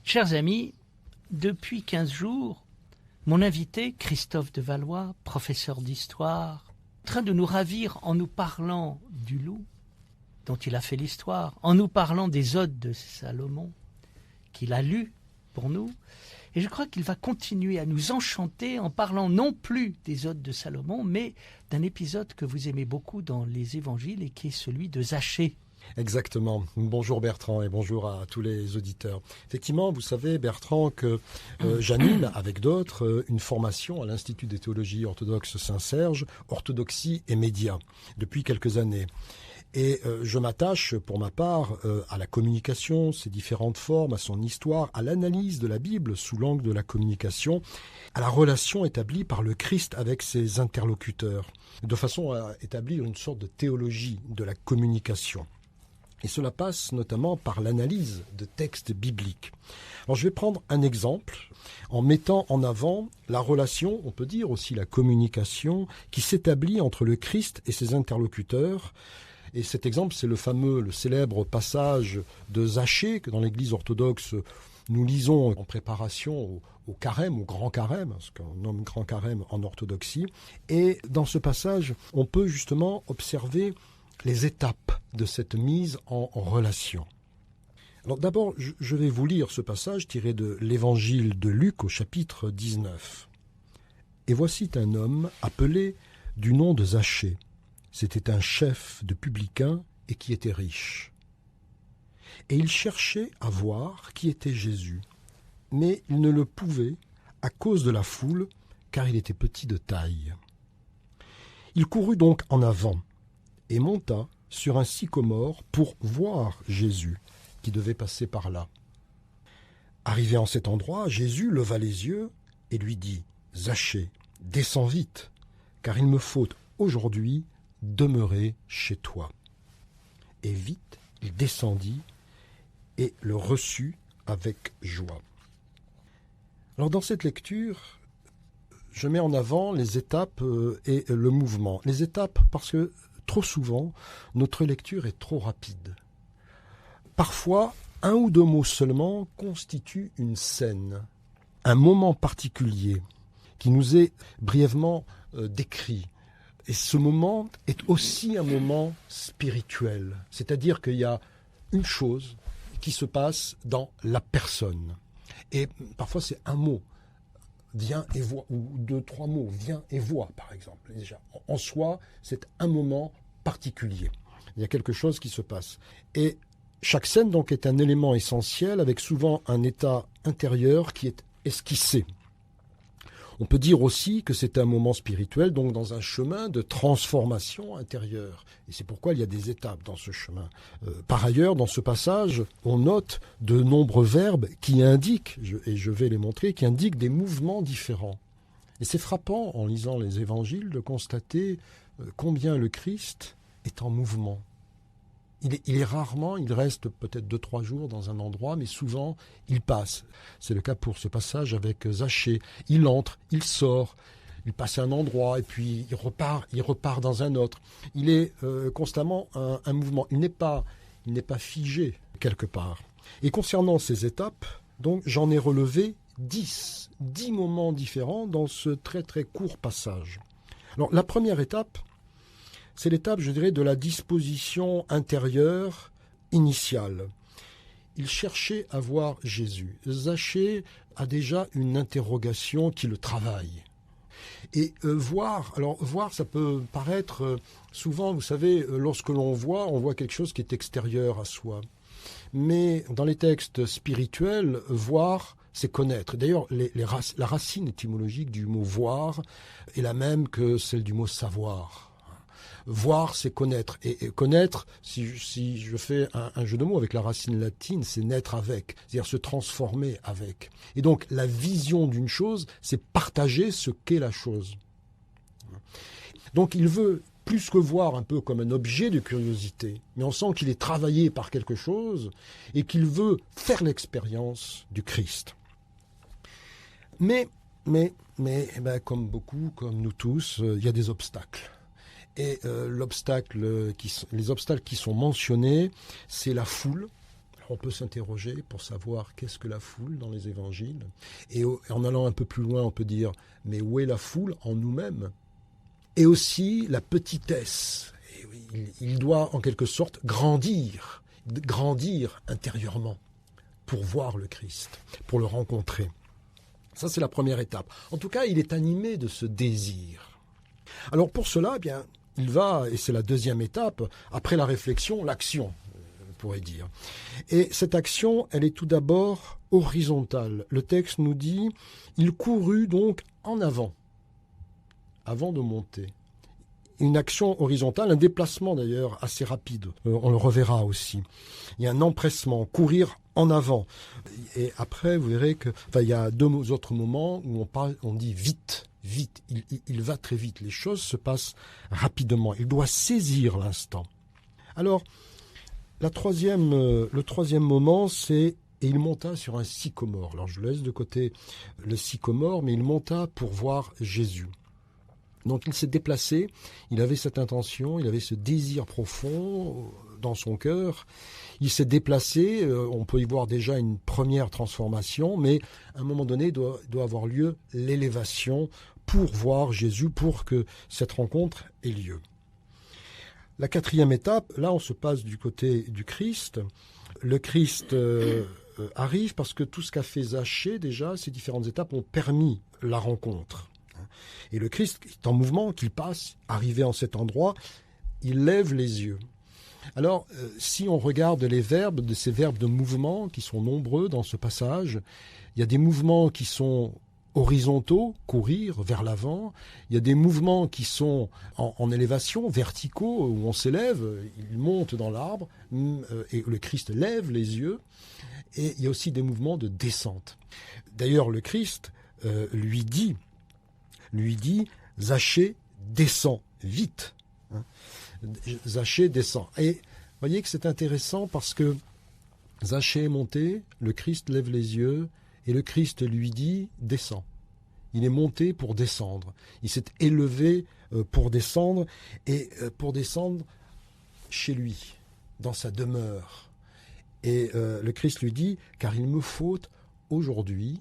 Chers amis, depuis 15 jours, mon invité, Christophe de Valois, professeur d'histoire, est en train de nous ravir en nous parlant du loup, dont il a fait l'histoire, en nous parlant des odes de Salomon, qu'il a lus pour nous. Et je crois qu'il va continuer à nous enchanter en parlant non plus des odes de Salomon, mais d'un épisode que vous aimez beaucoup dans les évangiles et qui est celui de Zachée. Exactement. Bonjour Bertrand et bonjour à tous les auditeurs. Effectivement, vous savez Bertrand que j'anime avec d'autres une formation à l'Institut des théologies orthodoxes Saint-Serge, orthodoxie et médias, depuis quelques années. Et je m'attache, pour ma part, à la communication, ses différentes formes, à son histoire, à l'analyse de la Bible sous l'angle de la communication, à la relation établie par le Christ avec ses interlocuteurs, de façon à établir une sorte de théologie de la communication. Et cela passe notamment par l'analyse de textes bibliques. Alors je vais prendre un exemple en mettant en avant la relation, on peut dire aussi la communication, qui s'établit entre le Christ et ses interlocuteurs. Et cet exemple, c'est le célèbre passage de Zachée que dans l'Église orthodoxe nous lisons en préparation au carême, au grand carême, ce qu'on nomme grand carême en orthodoxie. Et dans ce passage, on peut justement observer les étapes de cette mise en relation. Alors d'abord, je vais vous lire ce passage tiré de l'Évangile de Luc au chapitre 19. « Et voici un homme appelé du nom de Zachée. C'était un chef de publicains et qui était riche. Et il cherchait à voir qui était Jésus, mais il ne le pouvait à cause de la foule, car il était petit de taille. Il courut donc en avant et monta sur un sycomore pour voir Jésus, qui devait passer par là. Arrivé en cet endroit, Jésus leva les yeux et lui dit « Zachée, descends vite, car il me faut aujourd'hui demeurer chez toi. » Et vite, il descendit et le reçut avec joie. Alors dans cette lecture, je mets en avant les étapes et le mouvement. Les étapes parce que trop souvent, notre lecture est trop rapide. Parfois, un ou deux mots seulement constituent une scène, un moment particulier qui nous est brièvement décrit. Et ce moment est aussi un moment spirituel, c'est-à-dire qu'il y a une chose qui se passe dans la personne. Et parfois, c'est un mot. Viens et vois, ou deux, trois mots, viens et vois, par exemple. Déjà, en soi, c'est un moment particulier. Il y a quelque chose qui se passe. Et chaque scène, donc, est un élément essentiel, avec souvent un état intérieur qui est esquissé. On peut dire aussi que c'est un moment spirituel, donc dans un chemin de transformation intérieure. Et c'est pourquoi il y a des étapes dans ce chemin. Par ailleurs, dans ce passage, on note de nombreux verbes qui indiquent, et je vais les montrer, qui indiquent des mouvements différents. Et c'est frappant, en lisant les évangiles, de constater combien le Christ est en mouvement. Il est rarement, il reste peut-être 2-3 jours dans un endroit, mais souvent, il passe. C'est le cas pour ce passage avec Zachée. Il entre, il sort, il passe à un endroit, et puis il repart dans un autre. Il est constamment un mouvement. Il n'est pas figé quelque part. Et concernant ces étapes, donc j'en ai relevé 10 moments différents dans ce très très court passage. Alors la première étape, c'est l'étape, je dirais, de la disposition intérieure initiale. Il cherchait à voir Jésus. Zachée a déjà une interrogation qui le travaille. Et voir, ça peut paraître souvent, vous savez, lorsque l'on voit, on voit quelque chose qui est extérieur à soi. Mais dans les textes spirituels, voir, c'est connaître. D'ailleurs, la racine étymologique du mot voir est la même que celle du mot savoir. Voir, c'est connaître. Et connaître, si je fais un jeu de mots avec la racine latine, c'est naître avec, c'est-à-dire se transformer avec. Et donc, la vision d'une chose, c'est partager ce qu'est la chose. Donc, il veut plus que voir un peu comme un objet de curiosité, mais on sent qu'il est travaillé par quelque chose et qu'il veut faire l'expérience du Christ. Mais comme beaucoup, comme nous tous, il y a des obstacles. Et les obstacles qui sont mentionnés, c'est la foule. On peut s'interroger pour savoir qu'est-ce que la foule dans les évangiles. Et en allant un peu plus loin, on peut dire, mais où est la foule en nous-mêmes? Et aussi la petitesse. Il doit en quelque sorte grandir intérieurement pour voir le Christ, pour le rencontrer. Ça, c'est la première étape. En tout cas, il est animé de ce désir. Alors pour cela, eh bien, il va, et c'est la deuxième étape, après la réflexion, l'action, on pourrait dire. Et cette action, elle est tout d'abord horizontale. Le texte nous dit, il courut donc en avant de monter. Une action horizontale, un déplacement d'ailleurs assez rapide, on le reverra aussi. Il y a un empressement, courir en avant. Et après, vous verrez que, il y a deux autres moments où on dit vite, il va très vite, les choses se passent rapidement, il doit saisir l'instant. Alors, le troisième moment, c'est et il monta sur un sycomore. Alors je laisse de côté le sycomore, mais il monta pour voir Jésus. Donc il s'est déplacé, il avait cette intention, il avait ce désir profond dans son cœur. Il s'est déplacé, on peut y voir déjà une première transformation, mais à un moment donné doit avoir lieu l'élévation pour voir Jésus, pour que cette rencontre ait lieu. La quatrième étape, là on se passe du côté du Christ. Le Christ arrive parce que tout ce qu'a fait Zachée déjà, ces différentes étapes ont permis la rencontre. Et le Christ est en mouvement, qu'il passe, arrivé en cet endroit, il lève les yeux. Alors, si on regarde les verbes, de ces verbes de mouvement qui sont nombreux dans ce passage, il y a des mouvements qui sont horizontaux, courir vers l'avant, il y a des mouvements qui sont en élévation, verticaux, où on s'élève, il monte dans l'arbre, et le Christ lève les yeux, et il y a aussi des mouvements de descente. D'ailleurs, le Christ lui dit, Zachée, descend vite. Zachée descend. Et vous voyez que c'est intéressant parce que Zachée est monté, le Christ lève les yeux, et le Christ lui dit, descends. Il est monté pour descendre. Il s'est élevé pour descendre, et pour descendre chez lui, dans sa demeure. Et le Christ lui dit, car il me faut aujourd'hui,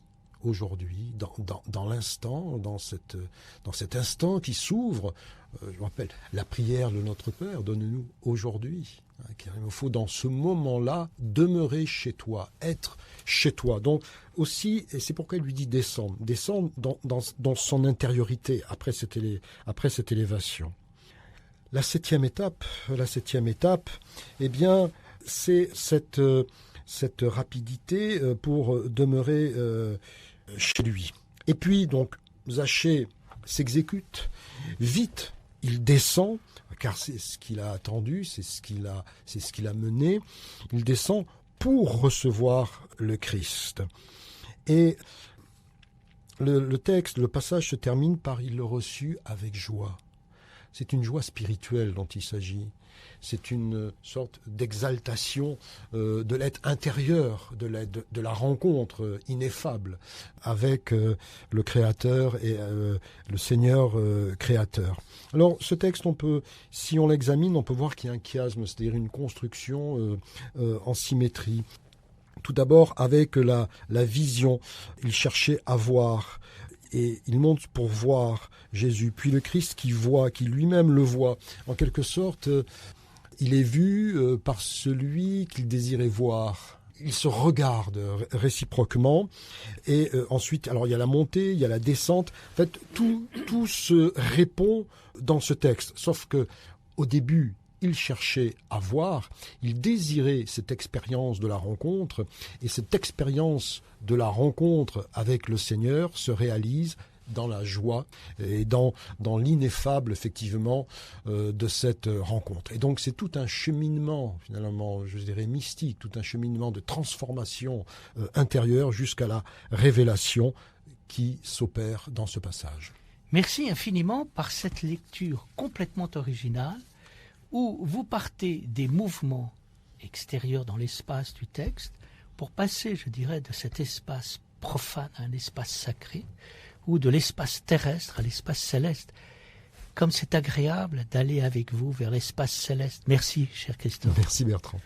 dans l'instant, dans cet instant qui s'ouvre, je me rappelle, la prière de notre Père, donne-nous aujourd'hui, car il me faut dans ce moment-là demeurer chez toi, être chez toi. Donc aussi, et c'est pourquoi il lui dit descendre dans son intériorité, après cette élévation. La septième étape, eh bien, c'est cette rapidité pour demeurer chez lui. Et puis, donc, Zachée s'exécute. Vite, il descend, car c'est ce qu'il a attendu, c'est ce qu'il a mené. Il descend pour recevoir le Christ. Et le passage se termine par « il le reçut avec joie ». C'est une joie spirituelle dont il s'agit. C'est une sorte d'exaltation de l'être intérieur, de la rencontre ineffable avec le Créateur et le Seigneur Créateur. Alors ce texte, si on l'examine, on peut voir qu'il y a un chiasme, c'est-à-dire une construction en symétrie. Tout d'abord avec la vision, il cherchait à voir. Et il monte pour voir Jésus. Puis le Christ qui lui-même le voit. En quelque sorte, il est vu par celui qu'il désirait voir. Ils se regardent réciproquement. Et ensuite, alors il y a la montée, il y a la descente. En fait, tout se répond dans ce texte. Sauf que au début, il cherchait à voir, il désirait cette expérience de la rencontre, et cette expérience de la rencontre avec le Seigneur se réalise dans la joie et dans l'ineffable, effectivement, de cette rencontre. Et donc c'est tout un cheminement, finalement, je dirais mystique, tout un cheminement de transformation intérieure jusqu'à la révélation qui s'opère dans ce passage. Merci infiniment par cette lecture complètement originale, où vous partez des mouvements extérieurs dans l'espace du texte pour passer, je dirais, de cet espace profane à un espace sacré, ou de l'espace terrestre à l'espace céleste. Comme c'est agréable d'aller avec vous vers l'espace céleste. Merci, cher Christophe. Merci Bertrand.